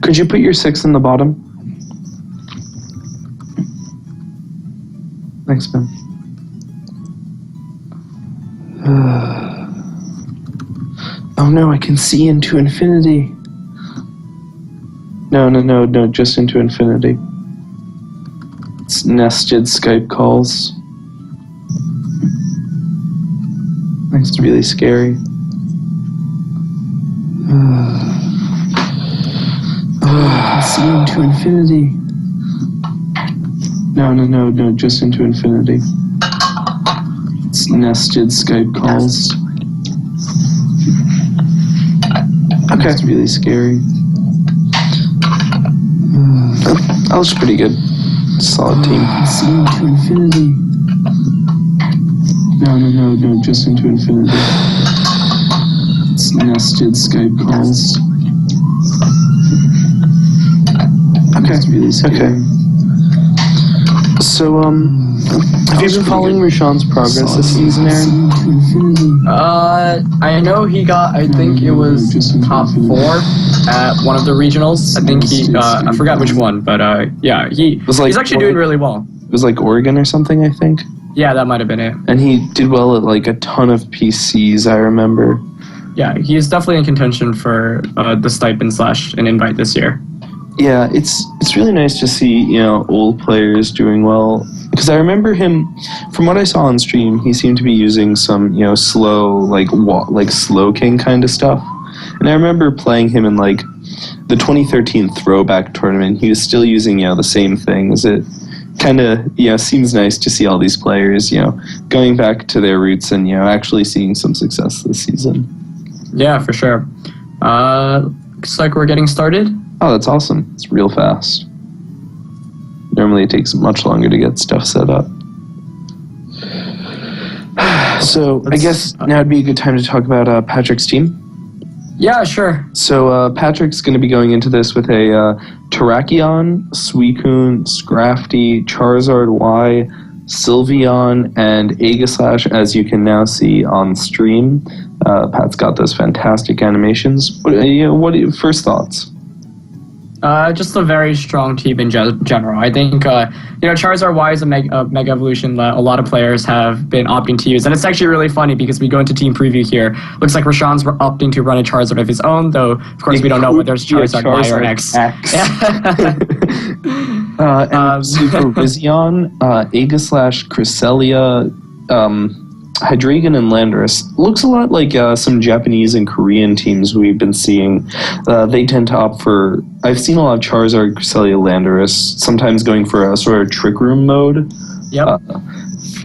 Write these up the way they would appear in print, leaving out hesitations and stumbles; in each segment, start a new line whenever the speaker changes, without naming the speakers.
Could you put your 6 in the bottom? Thanks, man. Oh no, I can see into infinity. No, just into infinity. It's nested Skype calls. It's really scary. I can see into infinity. No, just into infinity. It's nested Skype calls. Okay. It's really scary. That was pretty good. Solid team. See into infinity. No, just into infinity. It's nested Skype calls. Okay. It's really scary. Okay. So, have you been following Rashawn's progress this season, Aaron?
I know he got, I think it was top 4 at one of the regionals. I think he, I forgot which one, but yeah, he's actually doing really well.
It was like Oregon or something, I think.
Yeah, that might have been it.
And he did well at like a ton of PCs, I remember.
Yeah, he is definitely in contention for the stipend / an invite this year.
Yeah, it's really nice to see, old players doing well. Because I remember him, from what I saw on stream, he seemed to be using some, slow, like slow king kind of stuff. And I remember playing him in like the 2013 throwback tournament. He was still using, the same things. It kind of, seems nice to see all these players, going back to their roots and, actually seeing some success this season.
Yeah, for sure. Looks like we're getting started.
Oh, that's awesome. It's real fast. Normally it takes much longer to get stuff set up. So I guess now would be a good time to talk about Patrick's team.
Yeah, sure.
So Patrick's going to be going into this with a Terrakion, Suicune, Scrafty, Charizard Y, Sylveon, and Aegislash, as you can now see on stream. Pat's got those fantastic animations. What are your first thoughts?
Just a very strong team in general. I think, Charizard Y is a mega evolution that a lot of players have been opting to use. And it's actually really funny because we go into team preview here. Looks like Rashawn's opting to run a Charizard of his own, though, of course, we don't know whether it's Charizard Y or X.
And Super Vizion, Aegislash, Cresselia, Hydreigon and Landorus looks a lot like some Japanese and Korean teams we've been seeing. They tend to opt for... I've seen a lot of Charizard, Cresselia, Landorus, sometimes going for a sort of Trick Room mode.
Yep.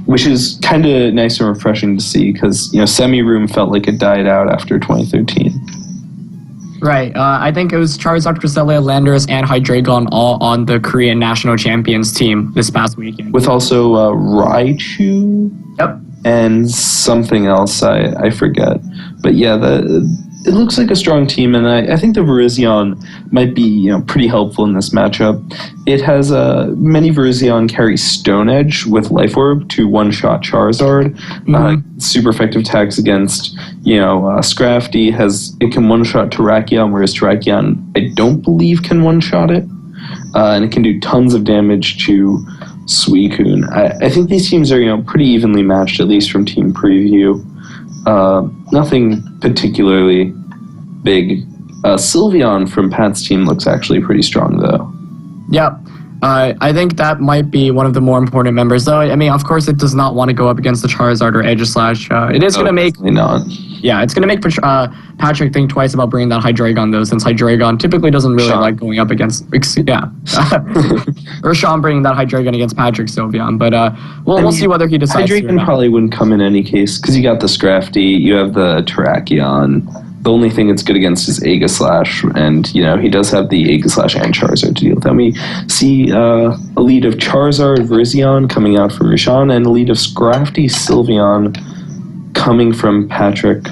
Which is kind of nice and refreshing to see because, Semi-Room felt like it died out after 2013.
Right. I think it was Charizard, Cresselia, Landorus, and Hydreigon all on the Korean national champions team this past weekend.
With also Raichu?
Yep.
And something else, I forget. But yeah, it looks like a strong team, and I think the Virizion might be pretty helpful in this matchup. It has many Virizion carry Stone Edge with Life Orb to one-shot Charizard.
Mm-hmm.
Super effective tags against Scrafty. It can one-shot Terrakion, whereas Terrakion I don't believe can one-shot it. And it can do tons of damage to Suicune. I think these teams are pretty evenly matched, at least from team preview. Nothing particularly big. Sylveon from Pat's team looks actually pretty strong, though.
Yep. I think that might be one of the more important members, though. I mean, of course, it does not want to go up against the Charizard or Aegislash. It is going to make...
not.
Yeah, it's going to make Patrick think twice about bringing that Hydreigon, though, since Hydreigon typically doesn't really like going up against... Yeah. Or Sean bringing that Hydreigon against Patrick Sylveon. But we'll see whether he decides to or
Hydreigon
not.
probably wouldn't come in any case, because you got the Scrafty, you have the Terrakion. The only thing it's good against is Aegislash, and, he does have the Aegislash and Charizard to deal with. Then we see a lead of Charizard, Virizion coming out from Rashawn, and a lead of Scrafty, Sylveon coming from Patrick.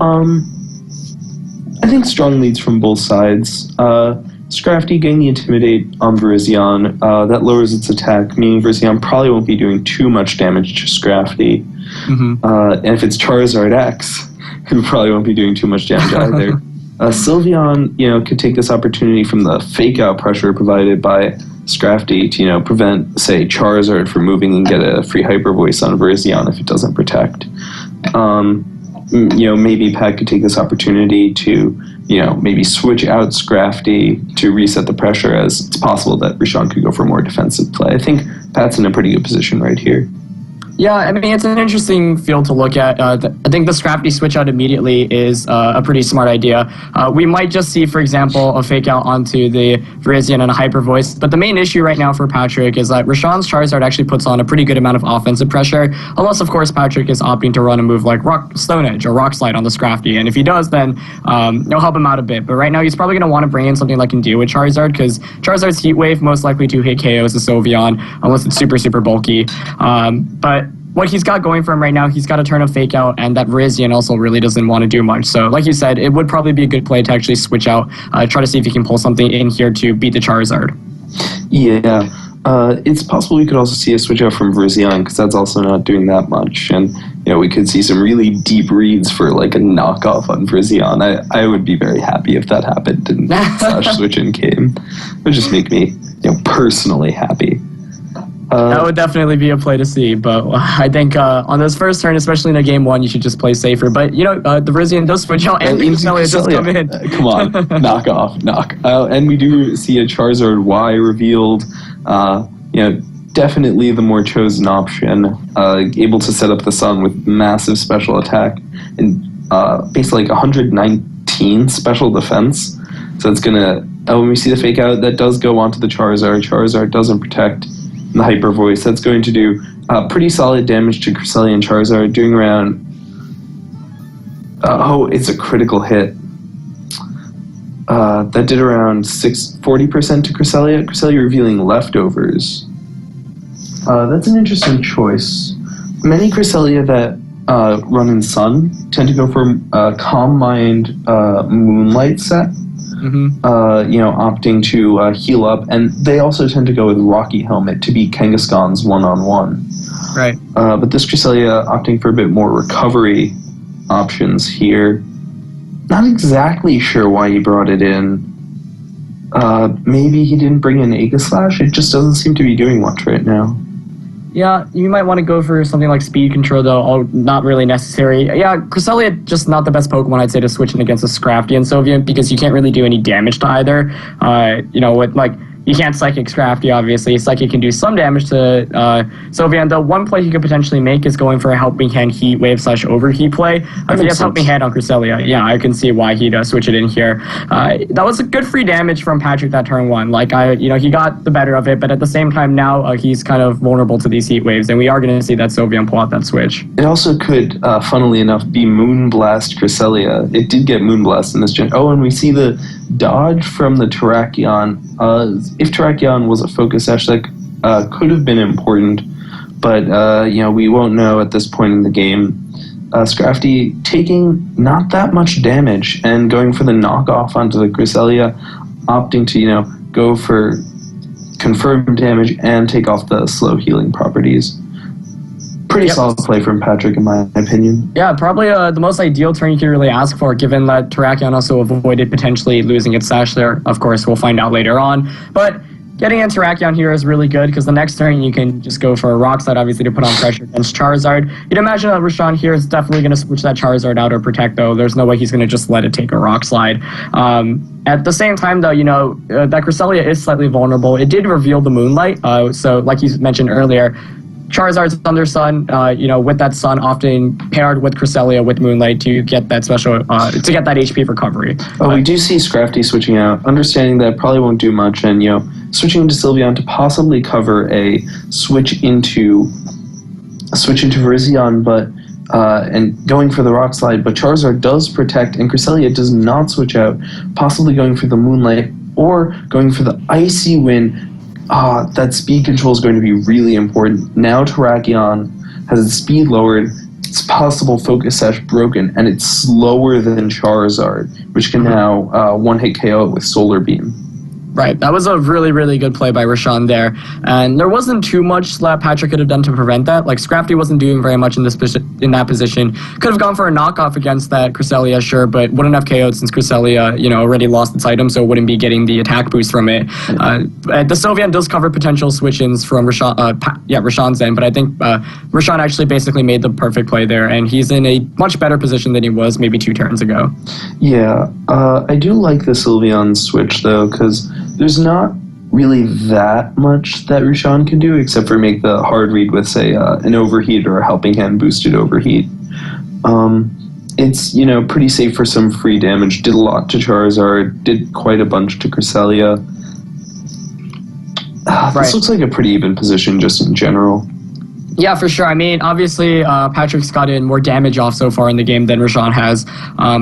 I think strong leads from both sides. Scrafty getting the Intimidate on Virizion, that lowers its attack, meaning Virizion probably won't be doing too much damage to Scrafty.
Mm-hmm.
And if it's Charizard X, it probably won't be doing too much damage either. Sylveon, could take this opportunity from the fake-out pressure provided by Scrafty to, prevent, say, Charizard from moving and get a free Hyper Voice on Virizion if it doesn't protect. Maybe Pat could take this opportunity to, maybe switch out Scrafty to reset the pressure, as it's possible that Rashawn could go for more defensive play. I think Pat's in a pretty good position right here.
Yeah, I mean, it's an interesting field to look at. I think the Scrafty switch out immediately is a pretty smart idea. We might just see, for example, a fake out onto the Virizion and a Hyper Voice, but the main issue right now for Patrick is that Rashawn's Charizard actually puts on a pretty good amount of offensive pressure, unless, of course, Patrick is opting to run a move like Stone Edge or Rock Slide on the Scrafty, and if he does, then it'll help him out a bit. But right now, he's probably going to want to bring in something like can deal with Charizard, because Charizard's Heat Wave most likely to hit KOs the Sylveon, unless it's super, super bulky. But what he's got going for him right now, he's got a turn of Fake Out, and that Virizion also really doesn't want to do much. So, like you said, it would probably be a good play to actually switch out, try to see if he can pull something in here to beat the Charizard.
Yeah, it's possible we could also see a switch out from Virizion, because that's also not doing that much. And, we could see some really deep reads for, like, a knockoff on Virizion. I would be very happy if that happened and Slash Switch in came. It would just make me, personally happy.
That would definitely be a play to see, but I think on this first turn, especially in a game one, you should just play safer. But, the Virizion does switch out, and Cresselia just come in.
Come on, knock off. And we do see a Charizard Y revealed. Definitely the more chosen option. Able to set up the Sun with massive special attack and basically like 119 special defense. So it's going to, when we see the fake out, that does go onto the Charizard. Charizard doesn't protect. The Hyper Voice, that's going to do pretty solid damage to Cresselia and Charizard, doing around... it's a critical hit. That did around 40% to Cresselia. Cresselia revealing leftovers. That's an interesting choice. Many Cresselia that run in Sun tend to go for Calm Mind Moonlight set. Opting to heal up, and they also tend to go with Rocky Helmet to beat Kangaskhan's one-on-one.
Right.
But this Cresselia opting for a bit more recovery options here. Not exactly sure why he brought it in. Maybe he didn't bring in Aegislash? It just doesn't seem to be doing much right now.
Yeah, you might want to go for something like Speed Control, though. Not really necessary. Yeah, Cresselia, just not the best Pokemon, I'd say, to switch in against a Scrafty and Sylveon, because you can't really do any damage to either. You can't Psychic Scrafty, obviously. Psychic can do some damage to Sylveon, though. One play he could potentially make is going for a Helping Hand Heat Wave / Overheat play. If he has Helping Hand on Cresselia, yeah, I can see why he'd switch it in here. That was a good free damage from Patrick that turn one. He got the better of it, but at the same time now, he's kind of vulnerable to these Heat Waves, and we are going to see that Sylveon pull out that switch.
It also could, funnily enough, be Moonblast Cresselia. It did get Moonblast in this gen. Oh, and we see the dodge from the Terrakion. If Terrakion was a Focus Sash, that could have been important, but we won't know at this point in the game. Scrafty taking not that much damage and going for the knockoff onto the Cresselia, opting to go for confirmed damage and take off the slow healing properties. Pretty solid play from Patrick, in my opinion.
Yeah, probably the most ideal turn you can really ask for, given that Terrakion also avoided potentially losing its Sash there. Of course, we'll find out later on. But getting in Terrakion here is really good, because the next turn you can just go for a Rock Slide, obviously, to put on pressure against Charizard. You'd imagine that Rashawn here is definitely going to switch that Charizard out or protect, though. There's no way he's going to just let it take a Rock Slide. At the same time, though, that Cresselia is slightly vulnerable. It did reveal the Moonlight, so like you mentioned earlier, Charizard's under Sun, with that Sun often paired with Cresselia with Moonlight to get that special, to get that HP recovery.
We do see Scrafty switching out, understanding that probably won't do much, and switching into Sylveon to possibly cover a switch into Virizion, but and going for the Rock Slide. But Charizard does protect, and Cresselia does not switch out, possibly going for the Moonlight or going for the Icy Wind. That speed control is going to be really important. Now Terrakion has its speed lowered, its possible Focus Sash broken, and it's slower than Charizard, which can now one-hit KO it with Solar Beam.
Right, that was a really, really good play by Rashawn there. And there wasn't too much that Patrick could have done to prevent that. Like, Scrafty wasn't doing very much in that position. Could have gone for a knockoff against that Cresselia, sure, but wouldn't have KO'd since Cresselia, already lost its item, so wouldn't be getting the attack boost from it. The Sylveon does cover potential switch-ins from Rashawn's end, but I think Rashawn actually basically made the perfect play there, and he's in a much better position than he was maybe 2 turns ago.
Yeah, I do like the Sylveon switch, though, because there's not really that much that Rashawn can do except for make the hard read with, say, an overheat or a helping hand boosted overheat. It's, pretty safe for some free damage. Did a lot to Charizard, did quite a bunch to Cresselia. This looks like a pretty even position just in general.
Yeah, for sure. I mean, obviously, Patrick's gotten more damage off so far in the game than Rashawn has,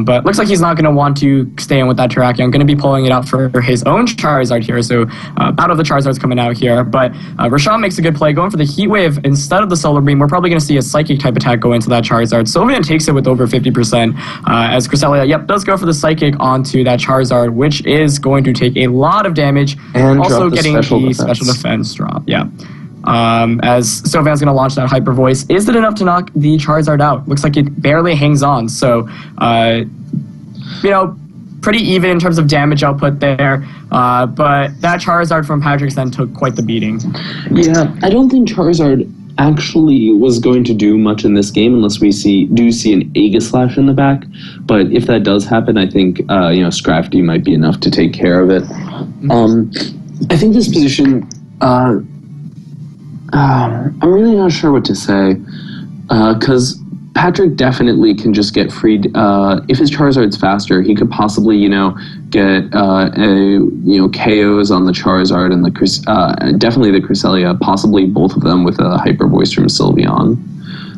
but looks like he's not going to want to stay in with that Terrakion. Going to be pulling it out for his own Charizard here, so out of the Charizard's coming out here, but Rashawn makes a good play, going for the Heat Wave instead of the Solar Beam. We're probably going to see a Psychic-type attack go into that Charizard. Sylveon takes it with over 50%, as Cresselia, does go for the Psychic onto that Charizard, which is going to take a lot of damage,
and
also getting the special defense drop, as Sylveon's going to launch that Hyper Voice. Is it enough to knock the Charizard out? Looks like it barely hangs on. So, pretty even in terms of damage output there. But that Charizard from Patrick's then took quite the beating.
Yeah, I don't think Charizard actually was going to do much in this game unless we do see an Aegislash in the back. But if that does happen, I think, Scrafty might be enough to take care of it. I think this position... I'm really not sure what to say, because Patrick definitely can just get freed. If his Charizard's faster, he could possibly, get KOs on the Charizard and definitely the Cresselia, possibly both of them with a Hyper Voice from Sylveon.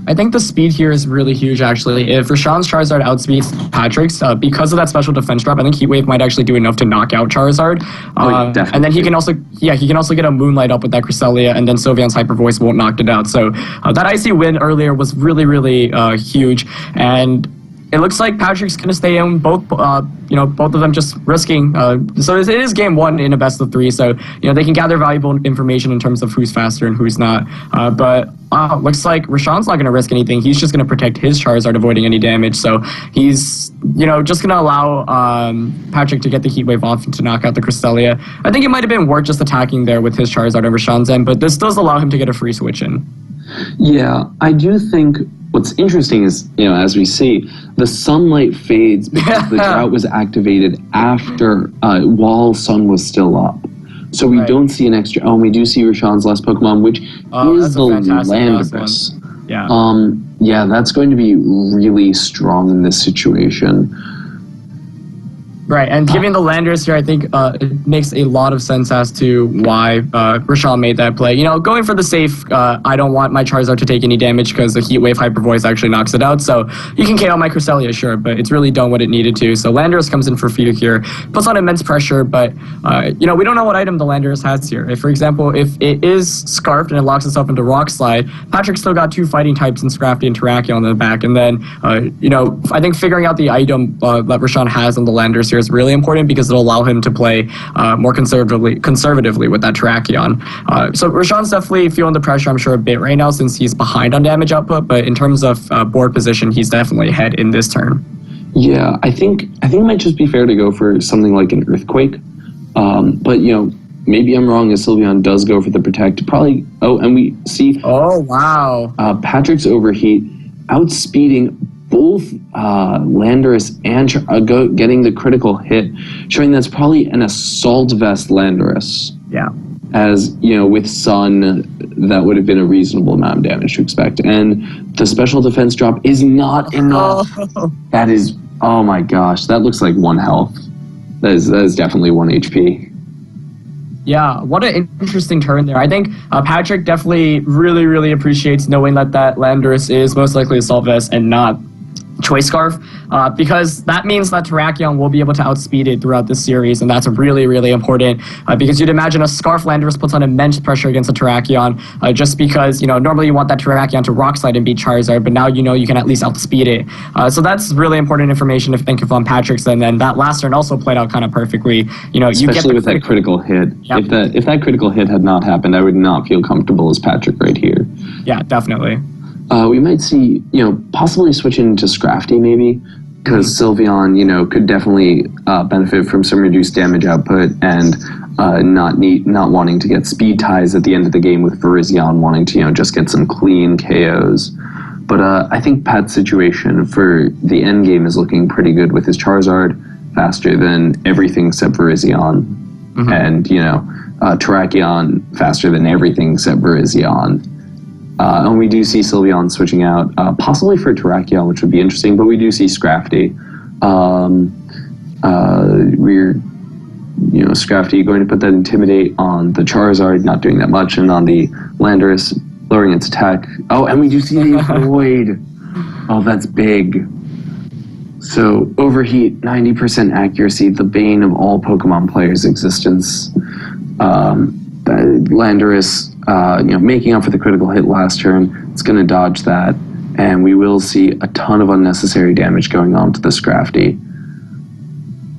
I think the speed here is really huge, actually. If Rashawn's Charizard outspeeds Patrick's, because of that special defense drop, I think Heat Wave might actually do enough to knock out Charizard. And then he can also get a Moonlight up with that Cresselia, and then Sylveon's Hyper Voice won't knock it out. So that Icy win earlier was really, really huge. And it looks like Patrick's going to stay in both of them just risking. So it is game 1 in a best of 3. So, they can gather valuable information in terms of who's faster and who's not. But looks like Rashawn's not going to risk anything. He's just going to protect his Charizard, avoiding any damage. So he's, just going to allow Patrick to get the Heat Wave off to knock out the Cresselia. I think it might have been worth just attacking there with his Charizard on Rashawn's end, but this does allow him to get a free switch in.
Yeah, I do think what's interesting is, as we see, the sunlight fades because the drought was activated after, while sun was still up. So we don't see an extra, and we do see Rashawn's last Pokemon, which is the Landorus. Yeah, that's going to be really strong in this situation.
Right, and giving the Landorus here, I think it makes a lot of sense as to why Rashawn made that play. Going for the safe, I don't want my Charizard to take any damage because the Heat Wave Hyper Voice actually knocks it out. So you can KO my Cresselia, sure, but it's really done what it needed to. So Landorus comes in for fear here, puts on immense pressure, but we don't know what item the Landorus has here. If, for example, if it is Scarfed and it locks itself into Rock Slide, Patrick still got 2 fighting types in Scrafty and Terrakion on the back. And then, I think figuring out the item that Rashawn has on the Landorus here is really important because it'll allow him to play more conservatively with that Terrakion. So Rashawn's definitely feeling the pressure, I'm sure, a bit right now since he's behind on damage output, but in terms of board position, he's definitely ahead in this turn.
Yeah, I think it might just be fair to go for something like an Earthquake, but maybe I'm wrong as Sylveon does go for the Protect. Probably, and we see...
Oh, wow.
Patrick's Overheat outspeeding both Landorus and getting the critical hit, showing that's probably an Assault Vest Landorus.
Yeah.
As, with Sun, that would have been a reasonable amount of damage to expect. And the special defense drop is not enough. Oh. That is, oh my gosh, that looks like 1 health. That is definitely 1 HP.
Yeah, what an interesting turn there. I think Patrick definitely really, really appreciates knowing that Landorus is most likely Assault Vest and not Choice Scarf, because that means that Terrakion will be able to outspeed it throughout this series, and that's really, really important, because you'd imagine a Scarf Landorus puts on immense pressure against a Terrakion, just because, normally you want that Terrakion to Rock Slide and beat Charizard, but now you can at least outspeed it. So that's really important information to think of on Patrick's, and then that last turn also played out kind of perfectly.
Especially
you get
with that critical hit.
Yep.
If that critical hit had not happened, I would not feel comfortable as Patrick right here.
Yeah, definitely.
We might see, possibly switching to Scrafty maybe, because Sylveon, could definitely benefit from some reduced damage output and not wanting to get speed ties at the end of the game with Virizion wanting to, just get some clean KOs. But I think Pat's situation for the end game is looking pretty good with his Charizard faster than everything except Virizion, and Terrakion faster than everything except Virizion. And we do see Sylveon switching out, possibly for Terrakion, which would be interesting, but we do see Scrafty. Scrafty going to put that Intimidate on the Charizard, not doing that much, and on the Landorus, lowering its attack. Oh, and we do see the Void. Oh, that's big. So, Overheat, 90% accuracy, the bane of all Pokemon players' existence. Landorus, making up for the critical hit last turn, it's going to dodge that, and we will see a ton of unnecessary damage going on to the Scrafty.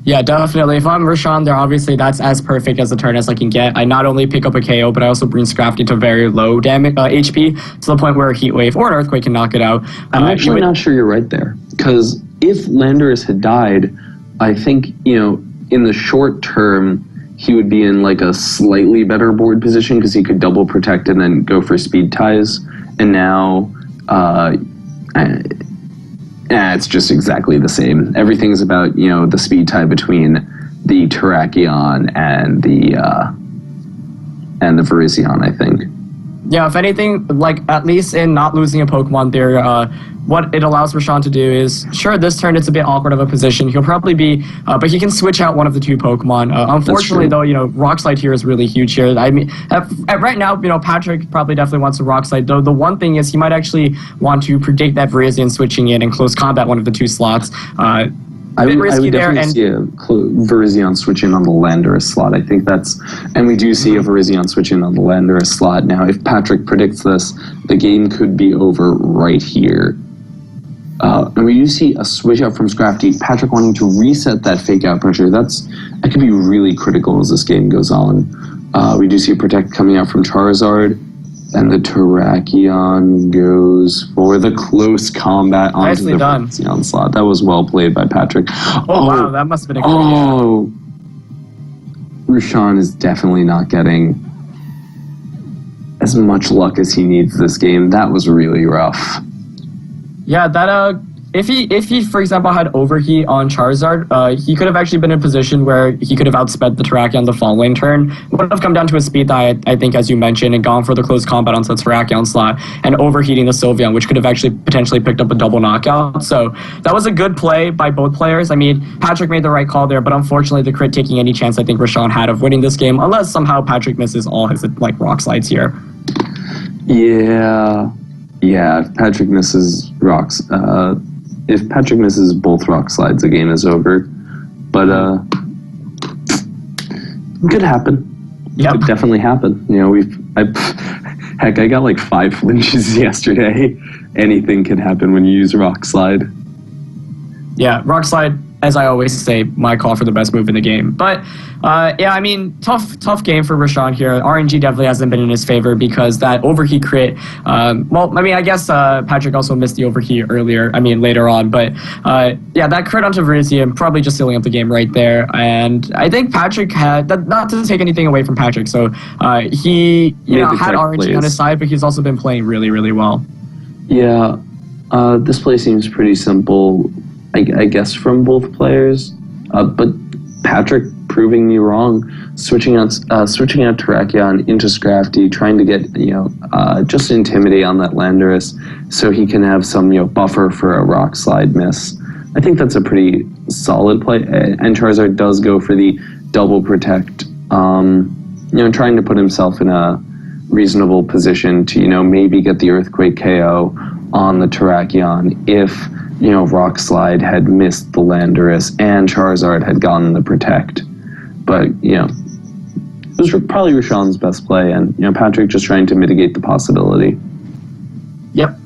Yeah, definitely. If I'm Roshan there, obviously that's as perfect as a turn as I can get. I not only pick up a KO, but I also bring Scrafty to very low damage HP, to the point where a Heat Wave or an Earthquake can knock it out.
I'm actually not sure you're right there, because if Landorus had died, I think, in the short term, he would be in like a slightly better board position because he could double protect and then go for speed ties. And now, it's just exactly the same. Everything's about, the speed tie between the Terrakion and the Virizion, I think.
Yeah, if anything, at least in not losing a Pokemon there, what it allows Roshan to do is, sure, this turn it's a bit awkward of a position. He'll probably be, but he can switch out one of the two Pokemon. Unfortunately, though, Rock Slide here is really huge here. I mean, right now, Patrick probably definitely wants to Rock Slide, though the one thing is he might actually want to predict that Virizion switching in and close combat one of the two slots.
I would definitely see a Virizion switch in on the Landorus slot. I think that's... And we do see a Virizion switch in on the Landorus slot. Now, if Patrick predicts this, the game could be over right here. And we do see a switch out from Scrafty. Patrick wanting to reset that fake out pressure. That could be really critical as this game goes on. We do see a Protect coming out from Charizard. And the Terrakion goes for the close combat onto the Virizion slot. That was well played by Patrick.
Oh wow, that must have been a
great Roshan is definitely not getting as much luck as he needs this game. That was really rough.
Yeah, that if he for example had Overheat on Charizard, he could have actually been in a position where he could have outsped the Terrakion the following turn. It would have come down to a speed die, I think, as you mentioned, and gone for the close combat onto the Terrakion slot and overheating the Sylveon, which could have actually potentially picked up a double knockout. So that was a good play by both players. I mean, Patrick made the right call there, but unfortunately the crit taking any chance I think Roshan had of winning this game, unless somehow Patrick misses all his Rock Slides here.
Yeah, if Patrick misses rocks, if Patrick misses both Rock Slides, the game is over. But it could happen.
Yep.
It could definitely happen. I got like 5 flinches yesterday. Anything can happen when you use Rock Slide.
Yeah, Rock Slide, as I always say, my call for the best move in the game. But tough game for Roshan here. RNG definitely hasn't been in his favor because that Overheat crit, I guess Patrick also missed the Overheat later on. But that crit onto Virizion probably just sealing up the game right there. And I think Patrick had, not to take anything away from Patrick, so he had RNG on his side, but he's also been playing really, really well.
Yeah, this play seems pretty simple, I guess, from both players. But Patrick proving me wrong, switching out Terrakion into Scrafty, trying to get just Intimidate on that Landorus so he can have some buffer for a Rock Slide miss. I think that's a pretty solid play, and Charizard does go for the double protect, trying to put himself in a reasonable position to maybe get the Earthquake KO on the Terrakion if Rock Slide had missed the Landorus and Charizard had gotten the Protect. But, it was probably Rashawn's best play, and, Patrick just trying to mitigate the possibility.
Yep.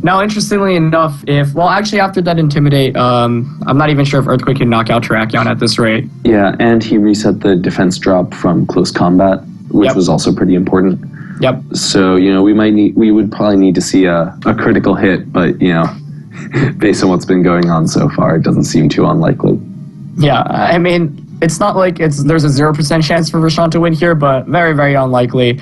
Now, interestingly enough, actually after that Intimidate, I'm not even sure if Earthquake can knock out Terrakion at this rate.
Yeah, and he reset the defense drop from Close Combat, which was also pretty important.
Yep.
So, we would probably need to see a critical hit, but, based on what's been going on so far, it doesn't seem too unlikely.
Yeah, I mean, it's not like there's a 0% chance for Rashawn to win here, but very, very unlikely.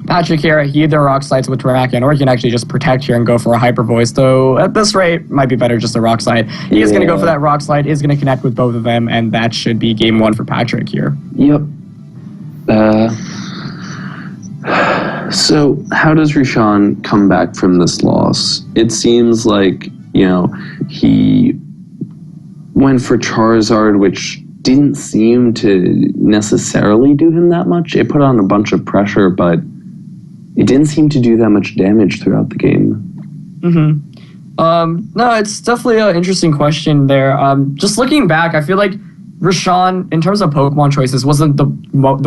Patrick here, he either Rock Slides with Terrakion, or he can actually just Protect here and go for a Hyper Voice, though at this rate, might be better just a Rock Slide. He is going to go for that Rock Slide, is going to connect with both of them, and that should be game one for Patrick here.
Yep. So, how does Rashawn come back from this loss? It seems like, he went for Charizard, which didn't seem to necessarily do him that much. It put on a bunch of pressure, but it didn't seem to do that much damage throughout the game.
No, it's definitely an interesting question there. Just looking back, I feel like Rashawn, in terms of Pokemon choices, wasn't the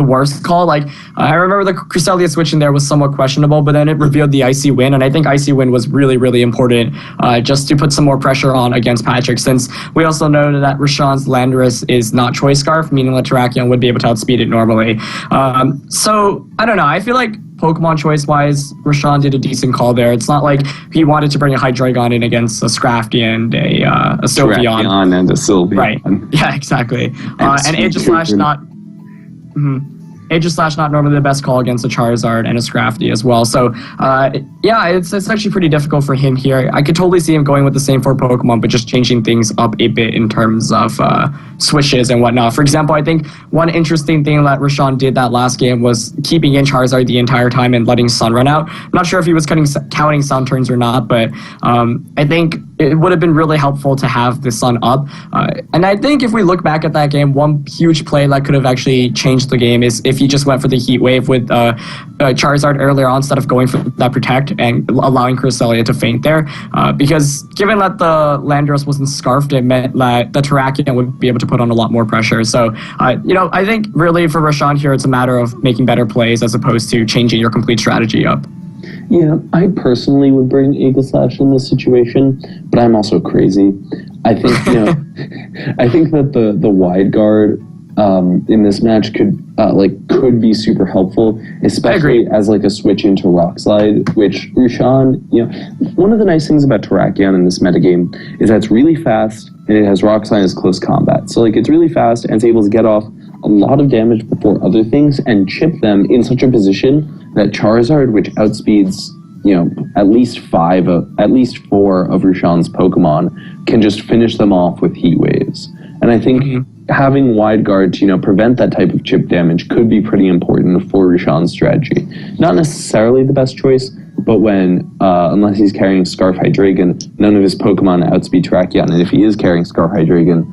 worst call. Like, I remember the Cresselia switch in there was somewhat questionable, but then it revealed the Icy Wind, and I think Icy Wind was really, really important just to put some more pressure on against Patrick, since we also know that Rashawn's Landorus is not Choice Scarf, meaning that Terrakion would be able to outspeed it normally. So, I don't know. I feel like Pokemon choice-wise, Rashawn did a decent call there. It's not like he wanted to bring a Hydreigon in against a Scrafty and a Sylveon.
Terrakion and a Sylveon.
Right. Yeah, exactly. And Aegislash not... Aegislash not normally the best call against a Charizard and a Scrafty as well. So, yeah, it's actually pretty difficult for him here. I could totally see him going with the same 4 Pokemon, but just changing things up a bit in terms of switches and whatnot. For example, I think one interesting thing that Rashawn did that last game was keeping in Charizard the entire time and letting Sun run out. I'm not sure if he was counting Sun turns or not, but I think it would have been really helpful to have the Sun up. And I think if we look back at that game, one huge play that could have actually changed the game is if he just went for the Heat Wave with Charizard earlier on instead of going for that Protect and allowing Cresselia to faint there. Because given that the Landorus wasn't Scarfed, it meant that the Terrakion would be able to put on a lot more pressure. So, I think really for Rashawn here, it's a matter of making better plays as opposed to changing your complete strategy up.
Yeah, I personally would bring Aegislash in this situation, but I'm also crazy. I think, I think that the wide guard in this match could be super helpful, especially as like a switch into Rock Slide, which Rashawn, one of the nice things about Terrakion in this metagame is that it's really fast and it has Rock Slide as close combat. So it's really fast and it's able to get off a lot of damage before other things and chip them in such a position that Charizard, which outspeeds at least 4 of Rashawn's Pokemon, can just finish them off with Heat Waves. And I think having Wide Guard to prevent that type of chip damage could be pretty important for Rashawn's strategy. Not necessarily the best choice, but when unless he's carrying Scarf Hydreigon, none of his Pokemon outspeed Terrakion, and if he is carrying Scarf Hydreigon,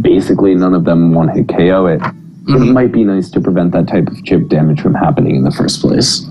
basically none of them one-hit KO it. It might be nice to prevent that type of chip damage from happening in the first place.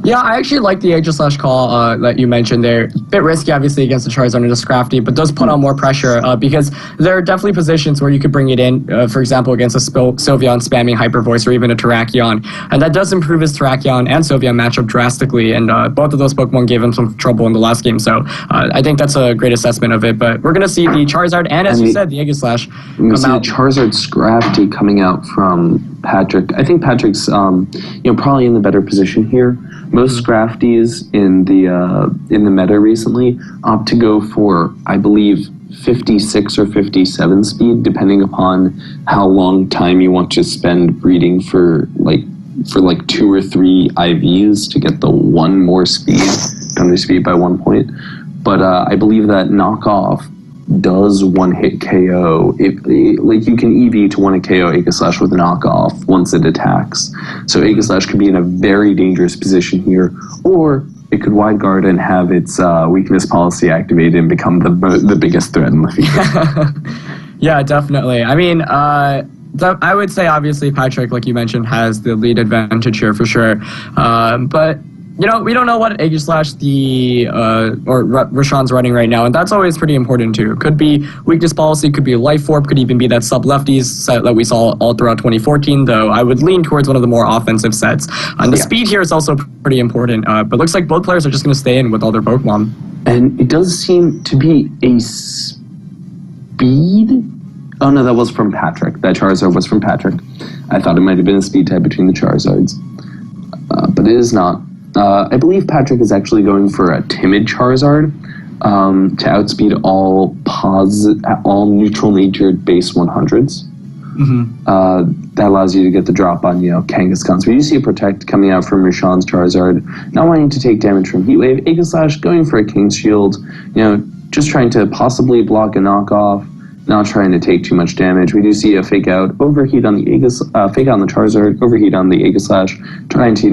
Yeah, I actually like the Aegislash call that you mentioned there. A bit risky, obviously, against the Charizard and the Scrafty, but does put on more pressure because there are definitely positions where you could bring it in, for example, against a Sylveon spamming Hyper Voice or even a Terrakion. And that does improve his Terrakion and Sylveon matchup drastically, and both of those Pokemon gave him some trouble in the last game, so I think that's a great assessment of it. But we're going to see the Charizard and, as you said, the Aegislash
come out. The Charizard Scrafty coming out from Patrick. I think Patrick's probably in the better position here. Most Scrafties in the meta recently opt to go for, I believe, 56 or 57 speed, depending upon how long time you want to spend breeding for 2 or 3 IVs to get the 1 more speed, counter speed by 1 point. But I believe that knockoff does one-hit KO. You can EV to one-hit KO Aegislash with knockoff once it attacks. So Aegislash could be in a very dangerous position here, or it could wide guard and have its weakness policy activated and become the biggest threat in the field.
Yeah, definitely. I mean, I would say obviously Patrick, like you mentioned, has the lead advantage here for sure. But we don't know what Aegislash Roshan's running right now, and that's always pretty important too. Could be weakness policy, could be life orb, could even be that sub lefties set that we saw all throughout 2014. Though I would lean towards one of the more offensive sets. And the speed here is also pretty important. But looks like both players are just going to stay in with all their Pokemon.
And it does seem to be a speed. Oh no, that was from Patrick. That Charizard was from Patrick. I thought it might have been a speed type between the Charizards, but it is not. I believe Patrick is actually going for a timid Charizard to outspeed all neutral-natured base 100s. That allows you to get the drop on, Kangaskhan. We do see a Protect coming out from Roshan's Charizard, not wanting to take damage from Heat Wave. Aegislash going for a King's Shield, just trying to possibly block a knockoff, not trying to take too much damage. We do see a Fake Out, Overheat on the Fake Out on the Charizard, Overheat on the Aegislash, trying to,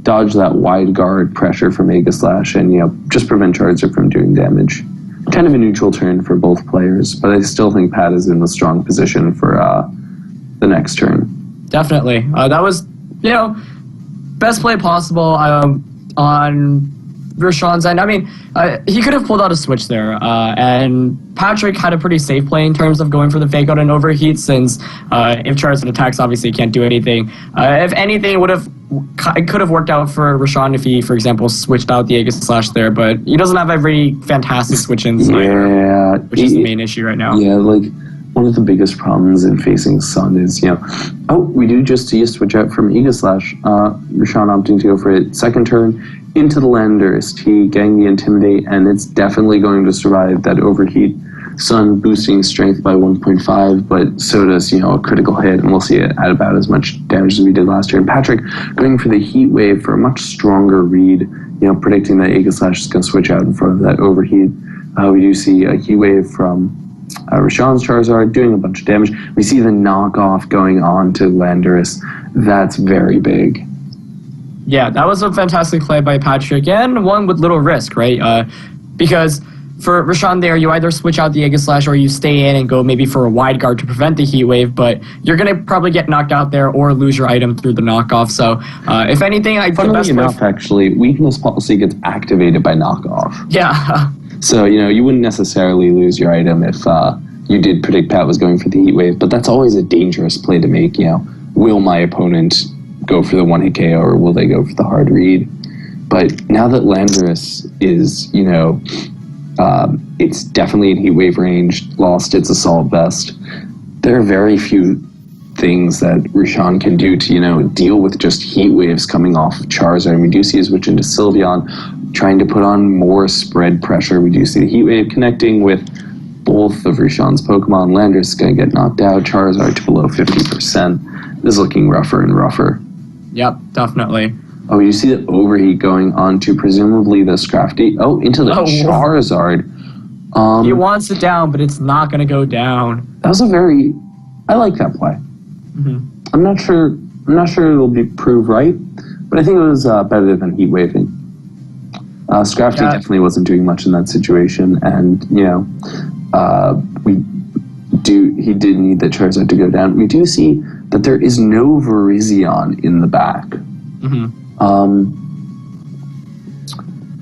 dodge that wide guard pressure from Aegislash and, just prevent Charizard from doing damage. Kind of a neutral turn for both players, but I still think Pat is in the strong position for the next turn.
Definitely. That was, best play possible on Roshan's end. I mean, he could have pulled out a switch there, and Patrick had a pretty safe play in terms of going for the Fake Out and Overheat, since if Charizard attacks, obviously he can't do anything. If anything, it could have worked out for Roshan if he, for example, switched out the Aegislash there, but he doesn't have a very fantastic switch-ins, which is the main issue right now.
Yeah, one of the biggest problems in facing Sun is, we do just see a switch out from Aegislash. Roshan opting to go for it. Second turn, into the Landorus, getting the Intimidate, and it's definitely going to survive that Overheat. Sun boosting strength by 1.5, but so does, a critical hit, and we'll see it at about as much damage as we did last year. And Patrick going for the Heat Wave for a much stronger read, predicting that Aegislash is going to switch out in front of that Overheat. We do see a Heat Wave from Roshan's Charizard doing a bunch of damage. We see the knockoff going on to Landorus. That's very big.
Yeah, that was a fantastic play by Patrick, and one with little risk, right? Because for Roshan there, you either switch out the Aegislash or you stay in and go maybe for a wide guard to prevent the Heat Wave, but you're going to probably get knocked out there or lose your item through the knockoff. So, if anything,
funnily enough, actually, weakness policy gets activated by knockoff.
Yeah.
So, you wouldn't necessarily lose your item if you did predict Pat was going for the Heat Wave, but that's always a dangerous play to make, Will my opponent go for the one-hit KO or will they go for the hard read? But now that Landorus is, it's definitely in Heat Wave range, lost its Assault Vest, there are very few things that Roshan can do to, deal with just Heat Waves coming off Charizard. And we do see a switch into Sylveon, trying to put on more spread pressure. We do see the Heat Wave connecting with both of Roshan's Pokemon. Landorus is going to get knocked out. Charizard to below 50%. This is looking rougher and rougher.
Yep, definitely.
Oh, you see the Overheat going on to presumably the Scrafty. Oh, into the Charizard.
He wants it down, but it's not going to go down.
That was I like that play. I'm not sure it'll be proved right, but I think it was better than Heat Waving. Scrafty definitely wasn't doing much in that situation, and he did need the Charizard to go down. We do see that there is no Virizion in the back.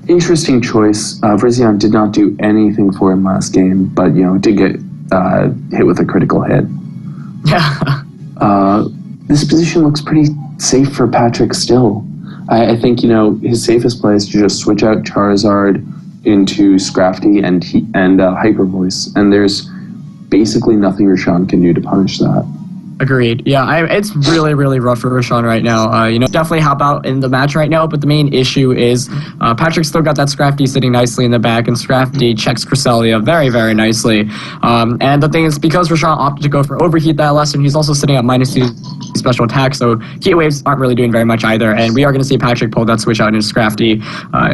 Interesting choice. Virizion did not do anything for him last game, but did get hit with a critical hit.
Yeah.
This position looks pretty safe for Patrick still. I think his safest play is to just switch out Charizard into Scrafty and Hyper Voice, and there's basically nothing Roshan can do to punish that.
Agreed. Yeah, it's really, really rough for Roshan right now. Definitely help out in the match right now, but the main issue is Patrick's still got that Scrafty sitting nicely in the back, and Scrafty checks Cresselia very, very nicely. And the thing is, because Roshan opted to go for Overheat that lesson, he's also sitting at -2 special attack, so Heat Waves aren't really doing very much either, and we are going to see Patrick pull that switch out into Scrafty,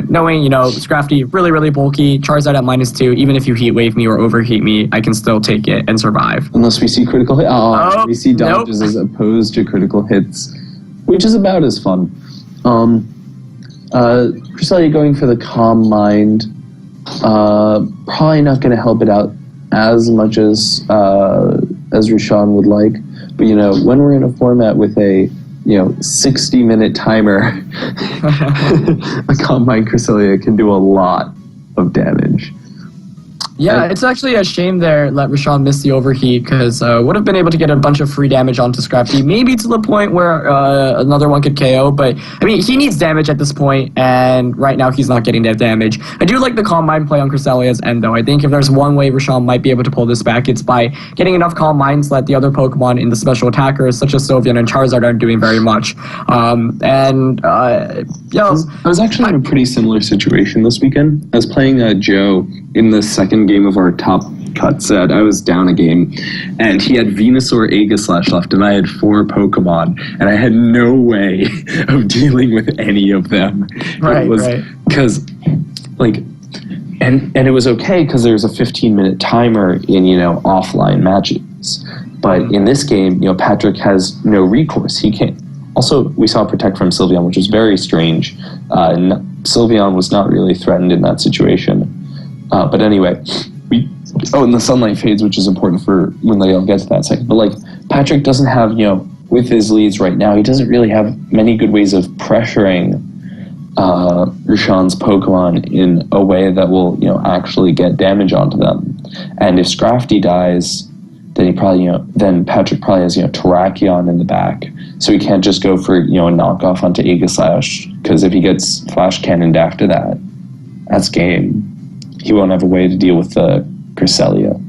knowing, Scrafty really, really bulky, Charizard at -2, even if you Heat Wave me or Overheat me, I can still take it and survive.
Unless we see critical hit. We see dodges as opposed to critical hits, which is about as fun. Cresselia going for the Calm Mind, probably not going to help it out as much as Roshan would like. But when we're in a format with a
60-minute timer, a Combine Cresselia can do a lot of damage.
Yeah, it's actually a shame there that Rashawn missed the overheat, because would have been able to get a bunch of free damage onto Scrafty, maybe to the point where another one could KO, but I mean, he needs damage at this point, and right now he's not getting that damage. I do like the Combine play on Cresselia's end, though. I think if there's one way Rashawn might be able to pull this back, it's by getting enough Combines that the other Pokemon in the special attackers, such as Sylveon and Charizard, aren't doing very much.
I was actually in a pretty similar situation this weekend. I was playing Joe in the second game of our top cut set. I was down a game, and he had Venusaur, Aegislash left, and I had 4 Pokemon, and I had no way of dealing with any of them.
Right.
Because, and it was okay because there was a 15-minute timer in, offline matches. But in this game, Patrick has no recourse. He can't. Also, we saw Protect from Sylveon, which was very strange. Sylveon was not really threatened in that situation. But anyway, and the sunlight fades, which is important for when they all get to that second. But Patrick doesn't have, with his leads right now, he doesn't really have many good ways of pressuring Rashawn's Pokemon in a way that will, actually get damage onto them. And if Scrafty dies, then then Patrick probably has, Terrakion in the back. So he can't just go for, a knockoff onto Aegislash, because if he gets Flash Cannoned after that, that's game. He won't have a way to deal with the Cresselia.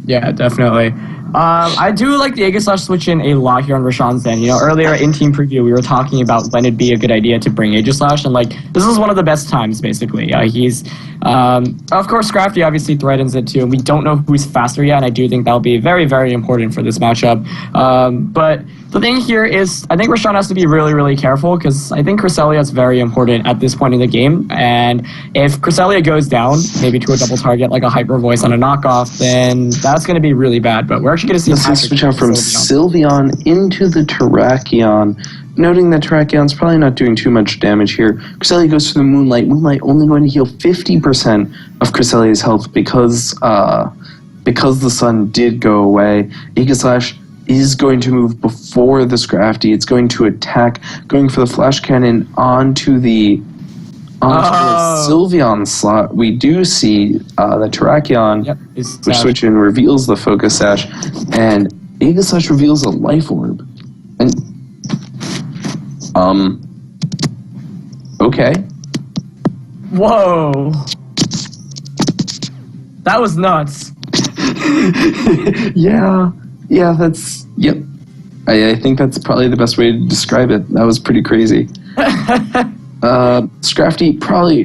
Yeah, definitely. I do like the Aegislash switch in a lot here on Rashawn's end. Earlier in team preview, we were talking about when it'd be a good idea to bring Aegislash, and this is one of the best times, basically. He's, of course, Scrafty obviously threatens it too, and we don't know who's faster yet, and I do think that'll be very, very important for this matchup. But the thing here is, I think Rashawn has to be really, really careful, because I think Cresselia is very important at this point in the game, and if Cresselia goes down, maybe to a double target, like a Hyper Voice on a knockoff, then that's going to be really bad, but we're actually going to see
Let's switch out from Sylveon into the Terrakion, noting that Terrakion's probably not doing too much damage here. Cresselia goes for the Moonlight. Moonlight only going to heal 50% of Cresselia's health because the sun did go away. Aegislash is going to move before the Scrafty. It's going to attack, going for the Flash Cannon onto the Sylveon slot. We do see the Terrakion, which switch in reveals the Focus Sash, and Aegislash reveals a Life Orb. And okay.
Whoa. That was nuts.
Yeah, that's, yep. I think that's probably the best way to describe it. That was pretty crazy. Scrafty probably,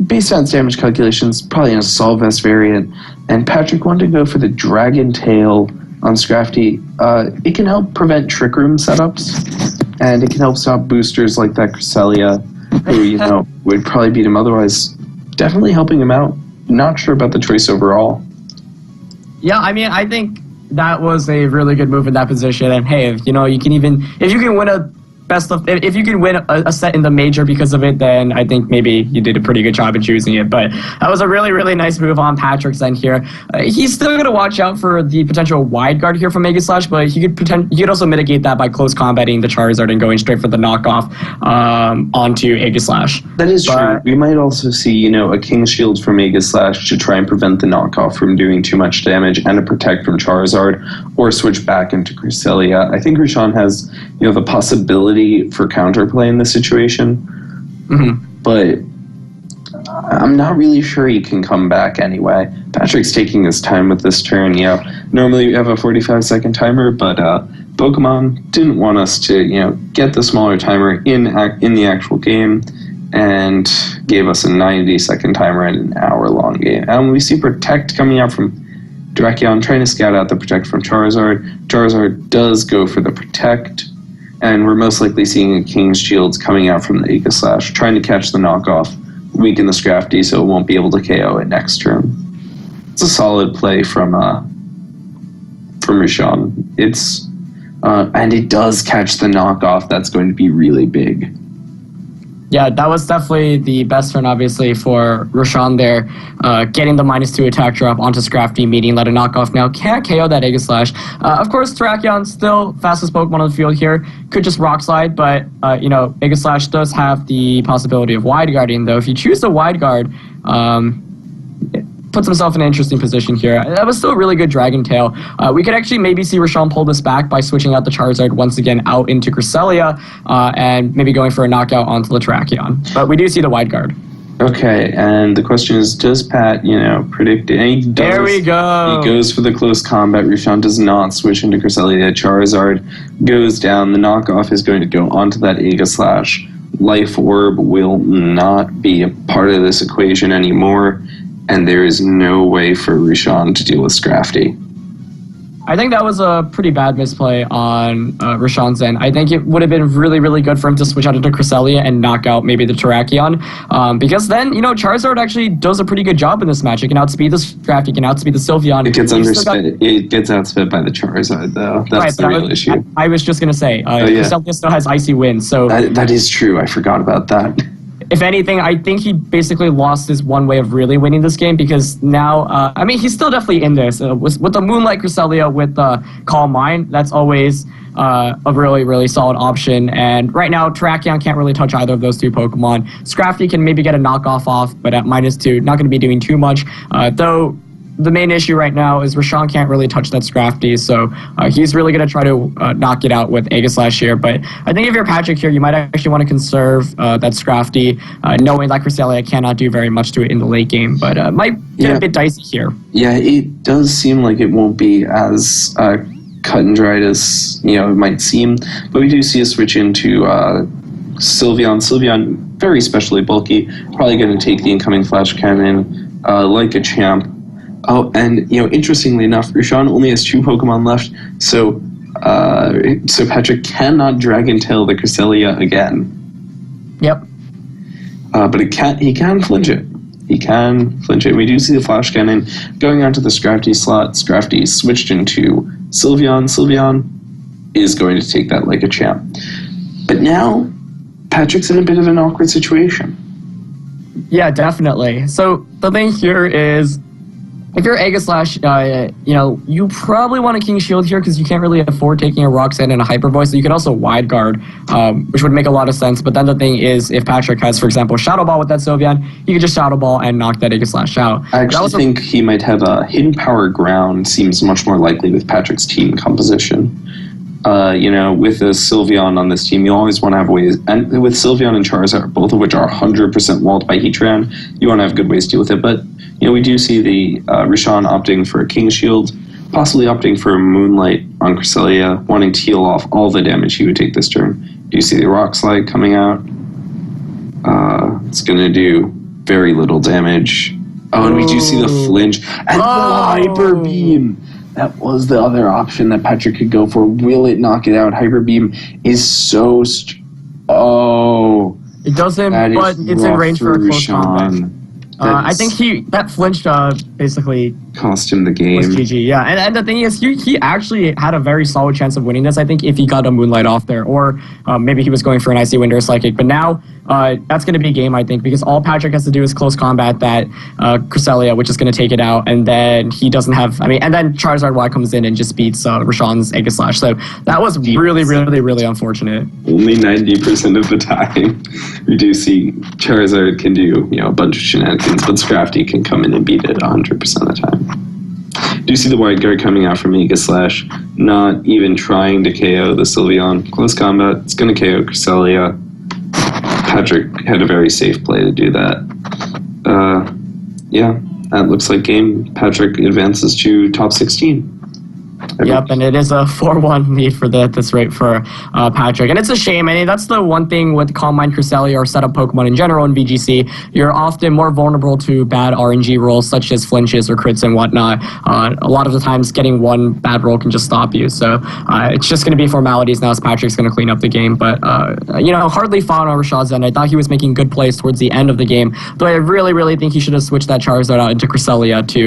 based on its damage calculations, probably in a Solvest variant, and Patrick wanted to go for the Dragon Tail on Scrafty. It can help prevent Trick Room setups, and it can help stop boosters like that Cresselia, who, would probably beat him otherwise. Definitely helping him out. Not sure about the choice overall.
Yeah, I mean, I think that was a really good move in that position. And hey, if you can win if you can win a set in the major because of it, then I think maybe you did a pretty good job in choosing it. But that was a really, really nice move on Patrick's end here. He's still going to watch out for the potential wide guard here from Aegislash, but he could also mitigate that by close combating the Charizard and going straight for the knockoff onto Aegislash.
That is true. We might also see, a King's Shield from Aegislash to try and prevent the knockoff from doing too much damage, and a Protect from Charizard, or switch back into Cresselia. I think Rashawn has, the possibility for counterplay in this situation, but I'm not really sure he can come back anyway. Patrick's taking his time with this turn. Normally we have a 45-second timer, but Pokemon didn't want us to, get the smaller timer in the actual game, and gave us a 90-second timer in an hour-long game. And we see Protect coming out from Terrakion, trying to scout out the Protect from Charizard. Charizard does go for the Protect, and we're most likely seeing a King's Shields coming out from the Aegislash, trying to catch the knockoff, weaken the Scrafty so it won't be able to KO it next turn. It's a solid play from Rashawn. And it does catch the knockoff. That's going to be really big.
Yeah, that was definitely the best turn, obviously, for Roshan there. Getting the -2 attack drop onto Scrafty, meaning let a knockoff now. Can't KO that Aegis Slash. Of course, Terrakion, still fastest Pokemon on the field here. Could just Rock Slide, but, Aegis Slash does have the possibility of Wide Guarding, though. If you choose the Wide Guard, puts himself in an interesting position here. That was still a really good Dragon Tail. We could actually maybe see Roshan pull this back by switching out the Charizard once again out into Cresselia and maybe going for a knockout onto the Terrakion. But we do see the Wide Guard.
Okay, and the question is, does Pat, predict it? And he does.
There we go.
He goes for the close combat. Roshan does not switch into Cresselia. Charizard goes down. The knockoff is going to go onto that Aegis Slash. Life Orb will not be a part of this equation anymore. And there is no way for Roshan to deal with Scrafty.
I think that was a pretty bad misplay on Roshan's end. I think it would have been really, really good for him to switch out into Cresselia and knock out maybe the Terrakion. Because then, Charizard actually does a pretty good job in this match. It can outspeed the Scrafty, it can outspeed the Sylveon.
It gets it gets outsped by the Charizard, though. That's the real issue.
I was just going to say, Cresselia still has Icy Wind. So
that is true. I forgot about that.
If anything, I think he basically lost his one way of really winning this game because now, he's still definitely in this. With the Moonlight Cresselia, with Calm Mind, that's always a really, really solid option. And right now, Terrakion can't really touch either of those two Pokemon. Scrafty can maybe get a knockoff off, but at -2, not going to be doing too much. Though the main issue right now is Roshan can't really touch that Scrafty, so he's really going to try to knock it out with Aegis Slash here. But I think if you're Patrick here, you might actually want to conserve that Scrafty, knowing that Cresselia cannot do very much to it in the late game, but might get a bit dicey here.
Yeah, it does seem like it won't be as cut and dried as it might seem, but we do see a switch into Sylveon. Sylveon, very specially bulky, probably going to take the incoming Flash Cannon like a champ. Oh, and interestingly enough, Roshan only has 2 Pokemon left, so Patrick cannot Dragon Tail the Cresselia again.
Yep.
But he can flinch it. He can flinch it. We do see the Flash Cannon going onto the Scrafty slot. Scrafty switched into Sylveon. Sylveon is going to take that like a champ. But now, Patrick's in a bit of an awkward situation.
Yeah, definitely. So the thing here is, if you're Aegis Slash, you probably want a King Shield here because you can't really afford taking a Rock Sand and a Hyper Voice. So you could also Wide Guard, which would make a lot of sense. But then the thing is, if Patrick has, for example, Shadow Ball with that Sylveon, he could just Shadow Ball and knock that Aegis Slash out.
I actually think he might have a Hidden Power Ground. Seems much more likely with Patrick's team composition. With a Sylveon on this team, you always want to have ways, and with Sylveon and Charizard, both of which are 100% walled by Heatran, you want to have good ways to deal with it. But we do see the Roshan opting for a King Shield, possibly opting for a Moonlight on Cresselia, wanting to heal off all the damage he would take this turn. Do you see the Rock Slide coming out? It's going to do very little damage. Oh, and we do see the flinch and the Hyper Beam. That was the other option that Patrick could go for. Will it knock it out? Hyper Beam is so...
It doesn't, but it's in range for a close combat. I think that flinch basically
cost him the game.
Was GG, yeah. And the thing is, he actually had a very solid chance of winning this, I think, if he got a Moonlight off there. Or maybe he was going for an Icy Wind or a Psychic. But now, that's going to be game, I think, because all Patrick has to do is close combat that Cresselia, which is going to take it out. And then he doesn't have... and then Charizard Y comes in and just beats Roshan's Aegis Slash. So that was really, really, really unfortunate.
Only 90% of the time. We do see Charizard can do, a bunch of shenanigans, but Scrafty can come in and beat it 100% of the time. Do you see the Wide Guard coming out from Aegis Slash, not even trying to KO the Sylveon? Close combat, it's going to KO Cresselia. Patrick had a very safe play to do that. That looks like game. Patrick advances to top 16.
Yep, and it is a 4-1 lead for this rate for Patrick. And it's a shame. That's the one thing with Calm Mind Cresselia or setup Pokemon in general in VGC. You're often more vulnerable to bad RNG rolls such as flinches or crits and whatnot. A lot of the times getting one bad roll can just stop you. So it's just going to be formalities now as Patrick's going to clean up the game. But, hardly fought on Rashad's end. I thought he was making good plays towards the end of the game. Though I really, really think he should have switched that Charizard out into Cresselia to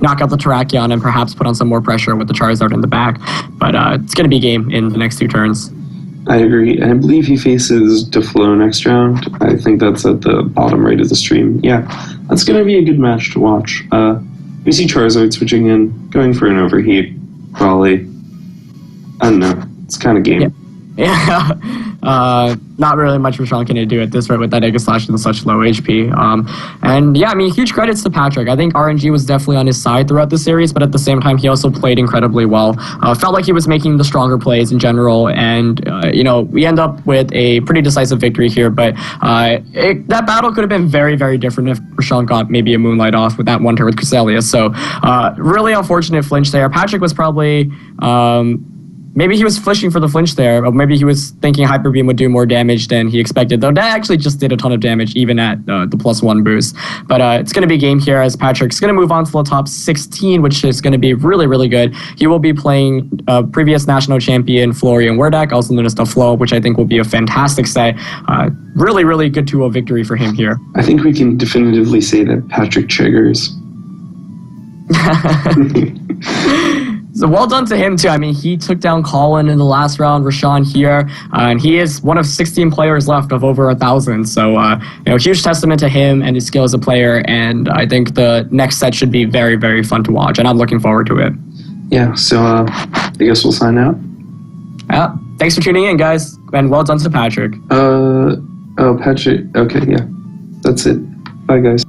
knock out the Terrakion and perhaps put on some more pressure with the Charizard in the back, but it's going to be game in the next 2 turns.
I agree. I believe he faces DeFlo next round. I think that's at the bottom right of the stream. Yeah, that's going to be a good match to watch. We see Charizard switching in, going for an overheat. Probably. I don't know. It's kind of game.
Yeah. Not really much Rashawn can do at this rate with that Egg Slash and such low HP. And yeah, I mean, huge credits to Patrick. I think RNG was definitely on his side throughout the series, but at the same time, he also played incredibly well. Felt like he was making the stronger plays in general, and we end up with a pretty decisive victory here. But that battle could have been very, very different if Rashawn got maybe a Moonlight off with that one turn with Cresselia. So really unfortunate flinch there. Patrick was probably. Maybe he was flinching for the flinch there, or maybe he was thinking Hyper Beam would do more damage than he expected, though that actually just did a ton of damage, even at the +1 boost. But it's going to be game here as Patrick's going to move on to the top 16, which is going to be really, really good. He will be playing previous national champion Florian Werdak, also known as the Flow, which I think will be a fantastic set. Really, really good 2-0 victory for him here.
I think we can definitively say that Patrick triggers.
So well done to him, too. I mean, he took down Colin in the last round, Rashawn here, and he is one of 16 players left of over 1,000. So, huge testament to him and his skill as a player, and I think the next set should be very, very fun to watch, and I'm looking forward to it.
Yeah, so I guess we'll sign out.
Yeah, thanks for tuning in, guys, and well done to Patrick.
Patrick, okay, yeah. That's it. Bye, guys.